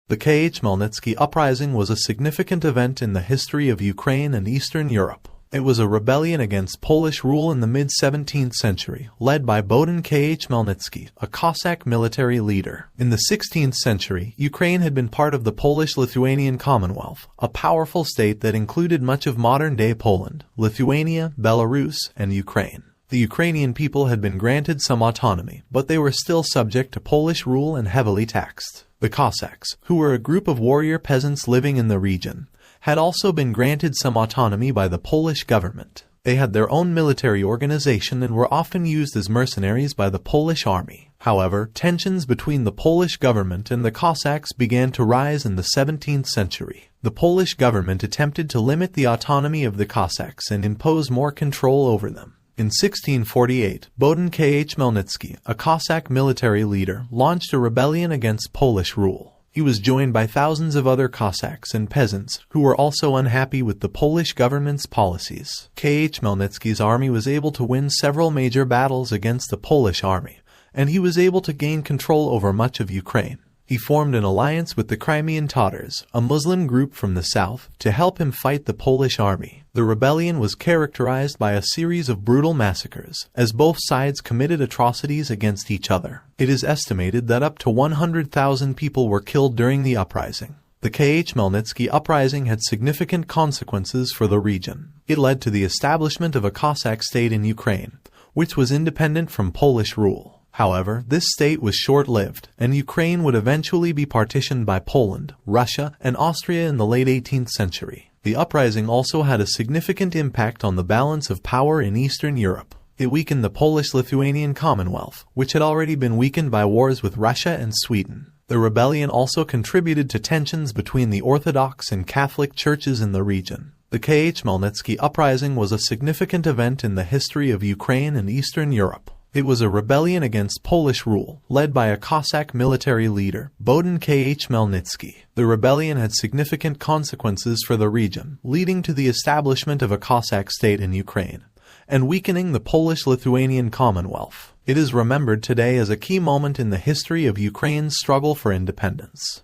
The Khmelnytsky Uprising was a significant event in the history of Ukraine and Eastern Europe. It was a rebellion against Polish rule in the mid-17th century, led by Bohdan Khmelnytsky, a Cossack military leader. In the 16th century, Ukraine had been part of the Polish-Lithuanian Commonwealth, a powerful state that included much of modern-day Poland, Lithuania, Belarus, and Ukraine. The Ukrainian people had been granted some autonomy, but they were still subject to Polish rule and heavily taxed. The Cossacks, who were a group of warrior peasants living in the region, had also been granted some autonomy by the Polish government. They had their own military organization and were often used as mercenaries by the Polish army. However, tensions between the Polish government and the Cossacks began to rise in the 17th century. The Polish government attempted to limit the autonomy of the Cossacks and impose more control over them. In 1648, Bohdan Khmelnytsky, a Cossack military leader, launched a rebellion against Polish rule. He was joined by thousands of other Cossacks and peasants who were also unhappy with the Polish government's policies. Khmelnytsky's army was able to win several major battles against the Polish army, and he was able to gain control over much of Ukraine. He formed an alliance with the Crimean Tatars, a Muslim group from the south, to help him fight the Polish army. The rebellion was characterized by a series of brutal massacres, as both sides committed atrocities against each other. It is estimated that up to 100,000 people were killed during the uprising. The Khmelnytsky Uprising had significant consequences for the region. It led to the establishment of a Cossack state in Ukraine, which was independent from Polish rule. However, this state was short-lived, and Ukraine would eventually be partitioned by Poland, Russia, and Austria in the late 18th century. The uprising also had a significant impact on the balance of power in Eastern Europe. It weakened the Polish-Lithuanian Commonwealth, which had already been weakened by wars with Russia and Sweden. The rebellion also contributed to tensions between the Orthodox and Catholic churches in the region. The Khmelnytsky Uprising was a significant event in the history of Ukraine and Eastern Europe. It was a rebellion against Polish rule, led by a Cossack military leader, Bohdan Khmelnytsky. The rebellion had significant consequences for the region, leading to the establishment of a Cossack state in Ukraine, and weakening the Polish-Lithuanian Commonwealth. It is remembered today as a key moment in the history of Ukraine's struggle for independence.